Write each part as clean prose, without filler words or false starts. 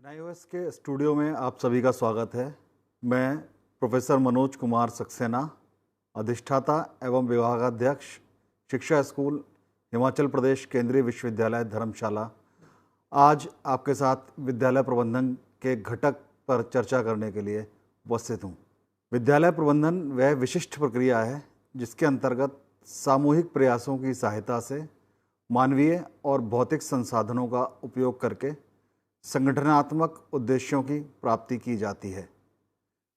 NIOS के studio में आप सभी का स्वागत है। मैं प्रोफेसर मनोज कुमार सक्सेना, अधिष्ठाता एवं विभागाध्यक्ष, शिक्षा स्कूल, हिमाचल प्रदेश केंद्रीय विश्वविद्यालय धर्मशाला, आज आपके साथ विद्यालय प्रबंधन के घटक पर चर्चा करने के लिए उपस्थित हूँ। विद्यालय प्रबंधन वह विशिष्ट प्रक्रिया है जिसके अंतर्गत सामूहिक प्रयासों की सहायता से मानवीय और भौतिक संसाधनों का उपयोग करके संगठनात्मक उद्देश्यों की प्राप्ति की जाती है।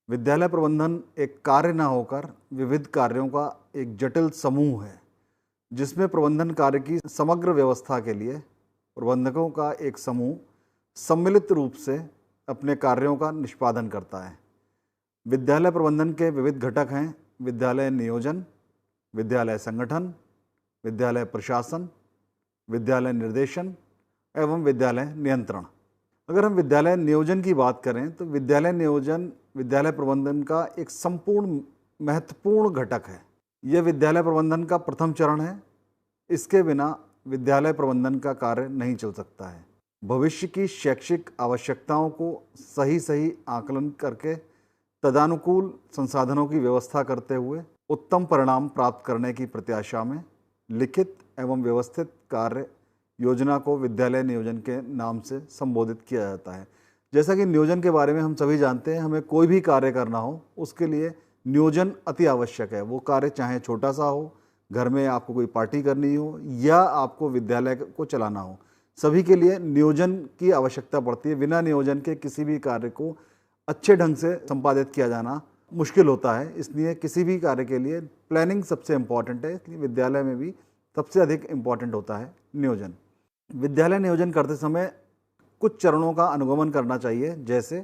विद्यालय प्रबंधन एक कार्य न होकर विविध कार्यों का एक जटिल समूह है, जिसमें प्रबंधन कार्य की समग्र व्यवस्था के लिए प्रबंधकों का एक समूह सम्मिलित रूप से अपने कार्यों का निष्पादन करता है। विद्यालय प्रबंधन के विविध घटक हैं: विद्यालय नियोजन, विद्यालय संगठन, विद्यालय प्रशासन, विद्यालय निर्देशन एवं विद्यालय नियंत्रण। अगर हम विद्यालय नियोजन की बात करें तो विद्यालय नियोजन विद्यालय प्रबंधन का एक संपूर्ण महत्वपूर्ण घटक है। यह विद्यालय प्रबंधन का प्रथम चरण है। इसके बिना विद्यालय प्रबंधन का कार्य नहीं चल सकता है। भविष्य की शैक्षिक आवश्यकताओं को सही आकलन करके तदानुकूल संसाधनों की व्यवस्था करते हुए उत्तम परिणाम प्राप्त करने की प्रत्याशा में लिखित एवं व्यवस्थित कार्य योजना को विद्यालय नियोजन के नाम से संबोधित किया जाता है। जैसा कि नियोजन के बारे में हम सभी जानते हैं, हमें कोई भी कार्य करना हो उसके लिए नियोजन अति आवश्यक है। वो कार्य चाहे छोटा सा हो, घर में आपको कोई पार्टी करनी हो या आपको विद्यालय को चलाना हो, सभी के लिए नियोजन की आवश्यकता पड़ती है। बिना नियोजन के किसी भी कार्य को अच्छे ढंग से संपादित किया जाना मुश्किल होता है। इसलिए किसी भी कार्य के लिए प्लानिंग सबसे इम्पॉर्टेंट है। इसलिए विद्यालय में भी सबसे अधिक इम्पॉर्टेंट होता है नियोजन। विद्यालय नियोजन करते समय कुछ चरणों का अनुगमन करना चाहिए, जैसे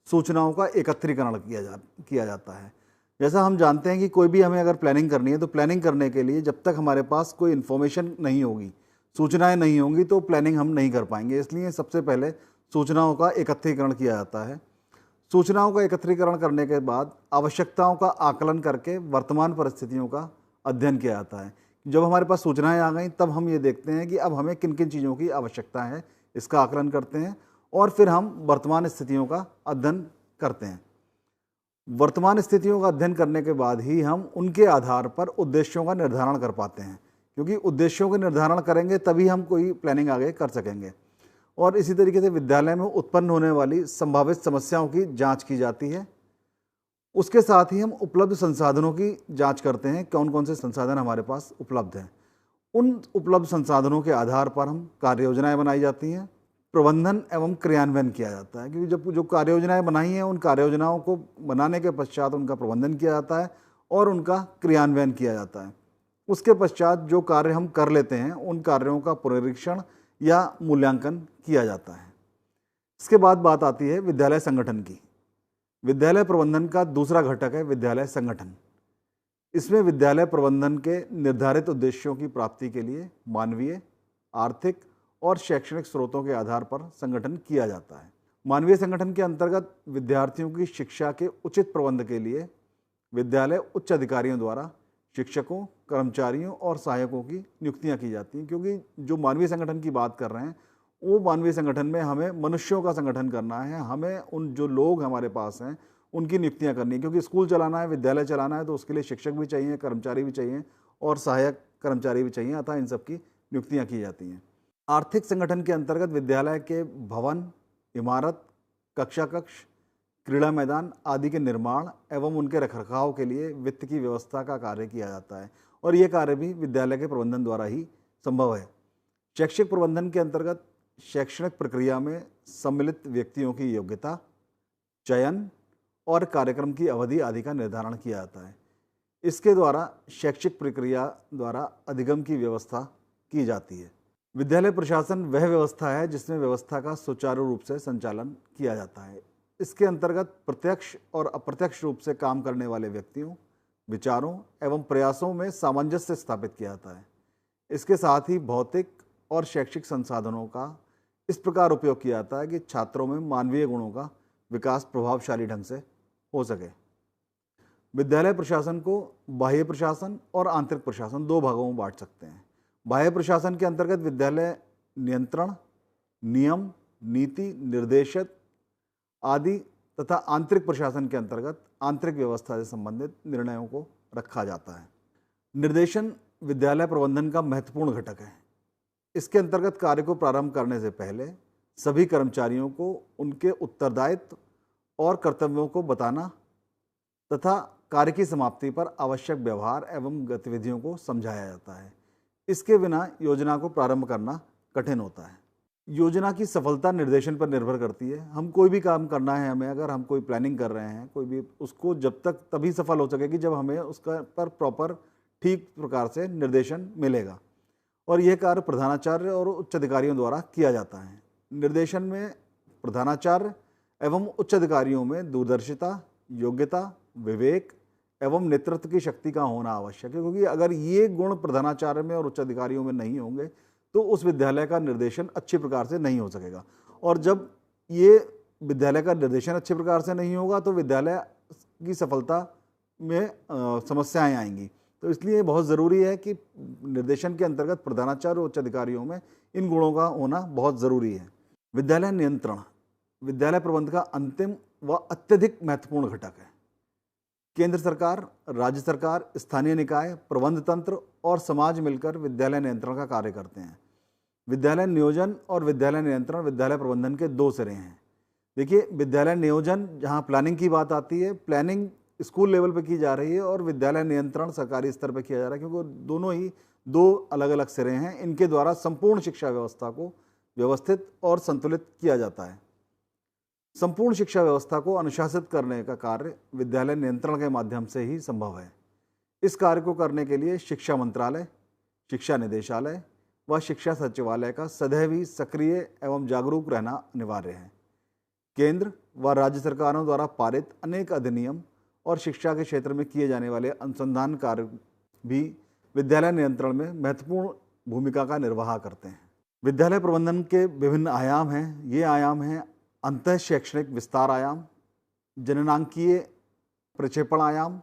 सूचनाओं का एकत्रीकरण किया जाता है। जैसा हम जानते हैं कि कोई भी हमें अगर प्लानिंग करनी है तो प्लानिंग करने के लिए जब तक हमारे पास कोई इन्फॉर्मेशन नहीं होगी, सूचनाएं नहीं होंगी, तो प्लानिंग हम नहीं कर पाएंगे। इसलिए सबसे पहले सूचनाओं का एकत्रीकरण किया जाता है। सूचनाओं का एकत्रीकरण करने के बाद आवश्यकताओं का आकलन करके वर्तमान परिस्थितियों का अध्ययन किया जाता है। जब हमारे पास सूचनाएं आ गई तब हम ये देखते हैं कि अब हमें किन किन चीज़ों की आवश्यकता है, इसका आकलन करते हैं और फिर हम वर्तमान स्थितियों का अध्ययन करते हैं। वर्तमान स्थितियों का अध्ययन करने के बाद ही हम उनके आधार पर उद्देश्यों का निर्धारण कर पाते हैं, क्योंकि उद्देश्यों का निर्धारण करेंगे तभी हम कोई प्लानिंग आगे कर सकेंगे। और इसी तरीके से विद्यालय में उत्पन्न होने वाली संभावित समस्याओं की जांच की जाती है। उसके साथ ही हम उपलब्ध संसाधनों की जांच करते हैं, कौन कौन से संसाधन हमारे पास उपलब्ध हैं। उन उपलब्ध संसाधनों के आधार पर हम कार्य योजनाएं बनाई जाती हैं, प्रबंधन एवं क्रियान्वयन किया जाता है। क्योंकि जब जो कार्य योजनाएं बनाई हैं उन कार्य योजनाओं को बनाने के पश्चात उनका प्रबंधन किया जाता है और उनका क्रियान्वयन किया जाता है। उसके पश्चात जो कार्य हम कर लेते हैं उन कार्यों का पुनरीक्षण या मूल्यांकन किया जाता है। इसके बाद बात आती है विद्यालय संगठन की। विद्यालय प्रबंधन का दूसरा घटक है विद्यालय संगठन। इसमें विद्यालय प्रबंधन के निर्धारित उद्देश्यों की प्राप्ति के लिए मानवीय, आर्थिक और शैक्षणिक स्रोतों के आधार पर संगठन किया जाता है। मानवीय संगठन के अंतर्गत विद्यार्थियों की शिक्षा के उचित प्रबंध के लिए विद्यालय उच्च अधिकारियों द्वारा शिक्षकों, कर्मचारियों और सहायकों की नियुक्तियां की जाती हैं। क्योंकि जो मानवीय संगठन की बात कर रहे हैं वो मानवीय संगठन में हमें मनुष्यों का संगठन करना है। हमें उन जो लोग हमारे पास हैं उनकी नियुक्तियां करनी है, क्योंकि स्कूल चलाना है, विद्यालय चलाना है, तो उसके लिए शिक्षक भी चाहिए, कर्मचारी भी चाहिए और सहायक कर्मचारी भी चाहिए। अतः इन सबकी नियुक्तियां की जाती हैं। आर्थिक संगठन के अंतर्गत विद्यालय के भवन, इमारत, कक्षा कक्ष, क्रीड़ा मैदान आदि के निर्माण एवं उनके रखरखाव के लिए वित्त की व्यवस्था का कार्य किया जाता है और ये कार्य भी विद्यालय के प्रबंधन द्वारा ही संभव है। शैक्षिक प्रबंधन के अंतर्गत शैक्षणिक प्रक्रिया में सम्मिलित व्यक्तियों की योग्यता, चयन और कार्यक्रम की अवधि आदि का निर्धारण किया जाता है। इसके द्वारा शैक्षिक प्रक्रिया द्वारा अधिगम की व्यवस्था की जाती है। विद्यालय प्रशासन वह व्यवस्था है जिसमें व्यवस्था का सुचारू रूप से संचालन किया जाता है। इसके अंतर्गत प्रत्यक्ष और अप्रत्यक्ष रूप से काम करने वाले व्यक्तियों, विचारों एवं प्रयासों में सामंजस्य स्थापित किया जाता है। इसके साथ ही भौतिक और शैक्षिक संसाधनों का इस प्रकार उपयोग किया जाता है कि छात्रों में मानवीय गुणों का विकास प्रभावशाली ढंग से हो सके। विद्यालय प्रशासन को बाह्य प्रशासन और आंतरिक प्रशासन दो भागों में बांट सकते हैं। बाह्य प्रशासन के अंतर्गत विद्यालय नियंत्रण, नियम, नीति, निर्देशित आदि तथा आंतरिक प्रशासन के अंतर्गत आंतरिक व्यवस्था से संबंधित निर्णयों को रखा जाता है। निर्देशन विद्यालय प्रबंधन का महत्वपूर्ण घटक है। इसके अंतर्गत कार्य को प्रारंभ करने से पहले सभी कर्मचारियों को उनके उत्तरदायित्व और कर्तव्यों को बताना तथा कार्य की समाप्ति पर आवश्यक व्यवहार एवं गतिविधियों को समझाया जाता है। इसके बिना योजना को प्रारंभ करना कठिन होता है। योजना की सफलता निर्देशन पर निर्भर करती है। हम कोई भी काम करना है, हमें अगर हम कोई प्लानिंग कर रहे हैं, कोई भी, उसको जब तक तभी सफल हो सकेगी जब हमें उसका पर प्रॉपर ठीक प्रकार से निर्देशन मिलेगा, और यह कार्य प्रधानाचार्य और उच्च अधिकारियों द्वारा किया जाता है। निर्देशन में प्रधानाचार्य एवं उच्च अधिकारियों में दूरदर्शिता, योग्यता, विवेक एवं नेतृत्व की शक्ति का होना आवश्यक है, क्योंकि अगर ये गुण प्रधानाचार्य में और उच्च अधिकारियों में नहीं होंगे तो उस विद्यालय का निर्देशन अच्छी प्रकार से नहीं हो सकेगा, और जब ये विद्यालय का निर्देशन अच्छी प्रकार से नहीं होगा तो विद्यालय की सफलता में समस्याएं आएंगी। तो इसलिए बहुत ज़रूरी है कि निर्देशन के अंतर्गत प्रधानाचार्य और उच्च अधिकारियों में इन गुणों का होना बहुत ज़रूरी है। विद्यालय नियंत्रण विद्यालय प्रबंध का अंतिम व अत्यधिक महत्वपूर्ण घटक है। केंद्र सरकार, राज्य सरकार, स्थानीय निकाय, प्रबंध तंत्र और समाज मिलकर विद्यालय नियंत्रण का कार्य करते हैं। विद्यालय नियोजन और विद्यालय नियंत्रण विद्यालय प्रबंधन के दो सिरे हैं। देखिए, विद्यालय नियोजन जहाँ प्लानिंग की बात आती है, प्लानिंग स्कूल लेवल पे की जा रही है, और विद्यालय नियंत्रण सरकारी स्तर पर किया जा रहा है, क्योंकि दोनों ही दो अलग अलग सिरे हैं। इनके द्वारा संपूर्ण शिक्षा व्यवस्था को व्यवस्थित और संतुलित किया जाता है। संपूर्ण शिक्षा व्यवस्था को अनुशासित करने का कार्य विद्यालय नियंत्रण के माध्यम से ही संभव है। इस कार्य को करने के लिए शिक्षा मंत्रालय, शिक्षा निदेशालय व शिक्षा सचिवालय का सदैव ही सक्रिय एवं जागरूक रहना अनिवार्य है। केंद्र व राज्य सरकारों द्वारा पारित अनेक अधिनियम और शिक्षा के क्षेत्र में किए जाने वाले अनुसंधान कार्य भी विद्यालय नियंत्रण में महत्वपूर्ण भूमिका का निर्वाह करते हैं। विद्यालय प्रबंधन के विभिन्न आयाम हैं। ये आयाम हैं अंतः शैक्षणिक विस्तार आयाम, जननांकीय प्रक्षेपण आयाम,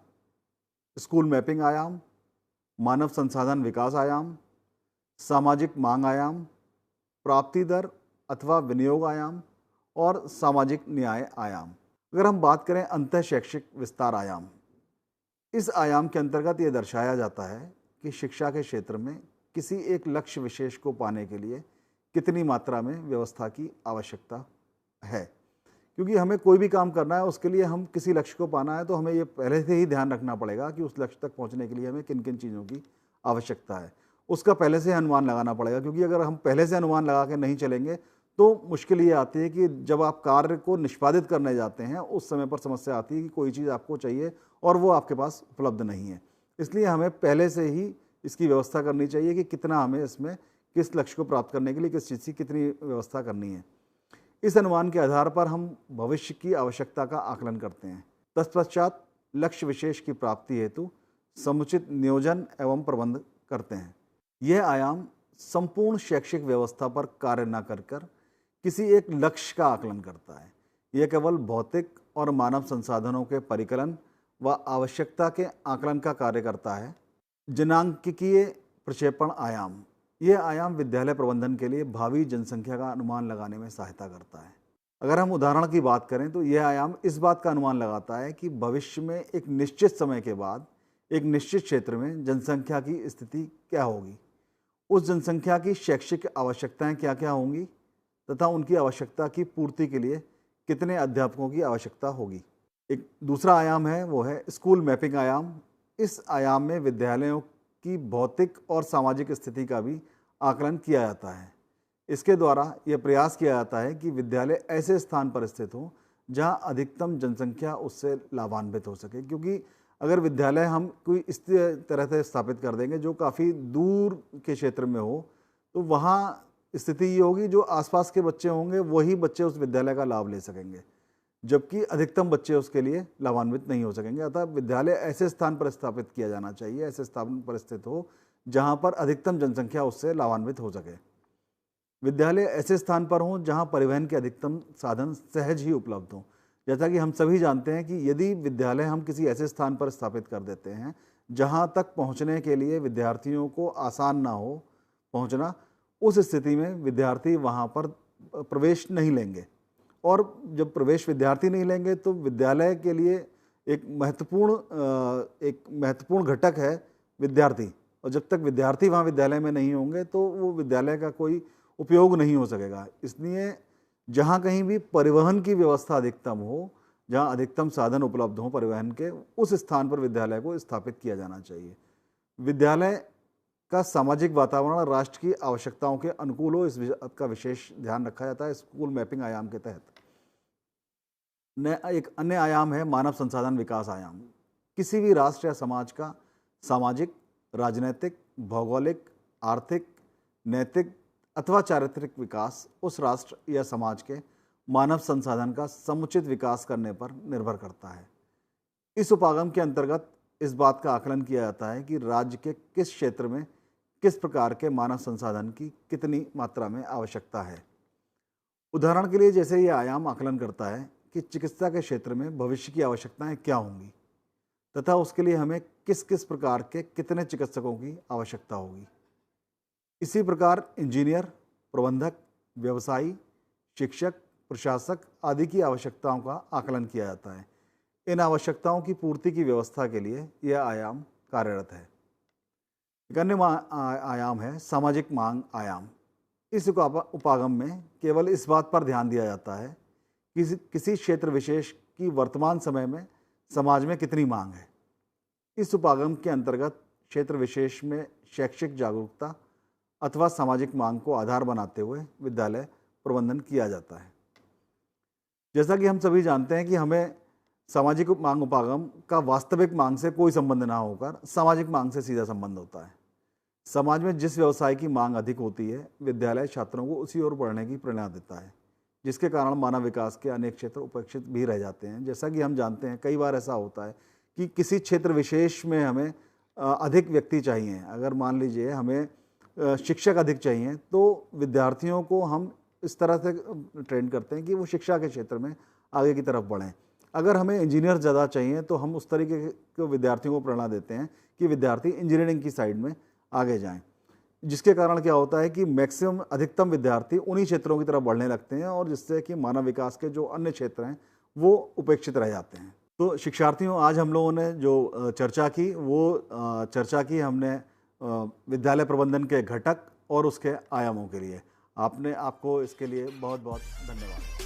स्कूल मैपिंग आयाम, मानव संसाधन विकास आयाम, सामाजिक मांग आयाम, प्राप्ति दर अथवा विनियोग आयाम और सामाजिक न्याय आयाम। अगर हम बात करें अंतः शैक्षिक विस्तार आयाम, इस आयाम के अंतर्गत ये दर्शाया जाता है कि शिक्षा के क्षेत्र में किसी एक लक्ष्य विशेष को पाने के लिए कितनी मात्रा में व्यवस्था की आवश्यकता है। क्योंकि हमें कोई भी काम करना है, उसके लिए हम किसी लक्ष्य को पाना है तो हमें ये पहले से ही ध्यान रखना पड़ेगा कि उस लक्ष्य तक पहुंचने के लिए हमें किन किन चीज़ों की आवश्यकता है, उसका पहले से अनुमान लगाना पड़ेगा। क्योंकि अगर हम पहले से अनुमान लगा के नहीं चलेंगे तो मुश्किल ये आती है कि जब आप कार्य को निष्पादित करने जाते हैं उस समय पर समस्या आती है कि कोई चीज़ आपको चाहिए और वो आपके पास उपलब्ध नहीं है। इसलिए हमें पहले से ही इसकी व्यवस्था करनी चाहिए कि कितना हमें इसमें किस लक्ष्य को प्राप्त करने के लिए किस चीज़ की कितनी व्यवस्था करनी है। इस अनुमान के आधार पर हम भविष्य की आवश्यकता का आकलन करते हैं। तत्पश्चात लक्ष्य विशेष की प्राप्ति हेतु समुचित नियोजन एवं प्रबंध करते हैं। यह आयाम संपूर्ण शैक्षिक व्यवस्था पर कार्य न कर किसी एक लक्ष्य का आकलन करता है। यह केवल भौतिक और मानव संसाधनों के परिकलन व आवश्यकता के आकलन का कार्य करता है। जनांकीय प्रक्षेपण आयाम, यह आयाम विद्यालय प्रबंधन के लिए भावी जनसंख्या का अनुमान लगाने में सहायता करता है। अगर हम उदाहरण की बात करें तो यह आयाम इस बात का अनुमान लगाता है कि भविष्य में एक निश्चित समय के बाद एक निश्चित क्षेत्र में जनसंख्या की स्थिति क्या होगी, उस जनसंख्या की शैक्षिक आवश्यकताएं क्या क्या होंगी तथा उनकी आवश्यकता की पूर्ति के लिए कितने अध्यापकों की आवश्यकता होगी। एक दूसरा आयाम है, वो है स्कूल मैपिंग आयाम। इस आयाम में विद्यालयों की भौतिक और सामाजिक स्थिति का भी आकलन किया जाता है। इसके द्वारा यह प्रयास किया जाता है कि विद्यालय ऐसे स्थान पर स्थित हो जहां अधिकतम जनसंख्या उससे लाभान्वित हो सके। क्योंकि अगर विद्यालय हम कोई इस तरह से स्थापित कर देंगे जो काफ़ी दूर के क्षेत्र में हो तो वहाँ स्थिति ये होगी जो आसपास के बच्चे होंगे वही बच्चे उस विद्यालय का लाभ ले सकेंगे, जबकि अधिकतम बच्चे उसके लिए लाभान्वित नहीं हो सकेंगे। अतः विद्यालय ऐसे स्थान पर स्थापित किया जाना चाहिए, ऐसे स्थान पर स्थित हो जहाँ पर अधिकतम जनसंख्या उससे लाभान्वित हो सके। विद्यालय ऐसे स्थान पर हों जहाँ परिवहन के अधिकतम साधन सहज ही उपलब्ध हों। जैसा कि हम सभी जानते हैं कि यदि विद्यालय हम किसी ऐसे स्थान पर स्थापित कर देते हैं जहाँ तक पहुँचने के लिए विद्यार्थियों को आसान ना हो पहुँचना, उस स्थिति में विद्यार्थी वहाँ पर प्रवेश नहीं लेंगे और जब प्रवेश विद्यार्थी नहीं लेंगे तो विद्यालय के लिए एक महत्वपूर्ण घटक है विद्यार्थी, और जब तक विद्यार्थी वहाँ विद्यालय में नहीं होंगे तो वो विद्यालय का कोई उपयोग नहीं हो सकेगा। इसलिए जहाँ कहीं भी परिवहन की व्यवस्था अधिकतम हो, जहाँ अधिकतम साधन उपलब्ध हों परिवहन के, उस स्थान पर विद्यालय को स्थापित किया जाना चाहिए। विद्यालय का सामाजिक वातावरण राष्ट्र की आवश्यकताओं के अनुकूल हो, इस बात का विशेष ध्यान रखा जाता है स्कूल मैपिंग आयाम के तहत। एक अन्य आयाम है मानव संसाधन विकास आयाम। किसी भी राष्ट्र या समाज का सामाजिक, राजनैतिक, भौगोलिक, आर्थिक, नैतिक अथवा चारित्रिक विकास उस राष्ट्र या समाज के मानव संसाधन का समुचित विकास करने पर निर्भर करता है। इस उपागम के अंतर्गत इस बात का आकलन किया जाता है कि राज्य के किस क्षेत्र में किस प्रकार के मानव संसाधन की कितनी मात्रा में आवश्यकता है। उदाहरण के लिए जैसे यह आयाम आकलन करता है कि चिकित्सा के क्षेत्र में भविष्य की आवश्यकताएं क्या होंगी तथा उसके लिए हमें किस किस प्रकार के कितने चिकित्सकों की आवश्यकता होगी। इसी प्रकार इंजीनियर, प्रबंधक, व्यवसायी, शिक्षक, प्रशासक आदि की आवश्यकताओं का आकलन किया जाता है। इन आवश्यकताओं की पूर्ति की व्यवस्था के लिए यह आयाम कार्यरत है। एक अन्य आयाम है सामाजिक मांग आयाम। इस उपागम में केवल इस बात पर ध्यान दिया जाता है कि किसी क्षेत्र विशेष की वर्तमान समय में समाज में कितनी मांग है। इस उपागम के अंतर्गत क्षेत्र विशेष में शैक्षिक जागरूकता अथवा सामाजिक मांग को आधार बनाते हुए विद्यालय प्रबंधन किया जाता है। जैसा कि हम सभी जानते हैं कि हमें सामाजिक मांग उपागम का वास्तविक मांग से कोई संबंध ना होकर सामाजिक मांग से सीधा संबंध होता है। समाज में जिस व्यवसाय की मांग अधिक होती है, विद्यालय छात्रों को उसी ओर बढ़ने की प्रेरणा देता है, जिसके कारण मानव विकास के अनेक क्षेत्र उपेक्षित भी रह जाते हैं। जैसा कि हम जानते हैं कई बार ऐसा होता है कि किसी क्षेत्र विशेष में हमें अधिक व्यक्ति चाहिए। अगर मान लीजिए हमें शिक्षक अधिक चाहिए तो विद्यार्थियों को हम इस तरह से ट्रेन करते हैं कि वो शिक्षा के क्षेत्र में आगे की तरफ बढ़ें। अगर हमें इंजीनियर ज़्यादा चाहिए तो हम उस तरीके के विद्यार्थियों को प्रेरणा देते हैं कि विद्यार्थी इंजीनियरिंग की साइड में आगे जाएं, जिसके कारण क्या होता है कि मैक्सिमम अधिकतम विद्यार्थी उन्हीं क्षेत्रों की तरफ बढ़ने लगते हैं और जिससे कि मानव विकास के जो अन्य क्षेत्र हैं वो उपेक्षित रह जाते हैं। तो शिक्षार्थियों, आज हम लोगों ने जो चर्चा की वो चर्चा की हमने विद्यालय प्रबंधन के घटक और उसके आयामों के लिए। आपको इसके लिए बहुत बहुत धन्यवाद।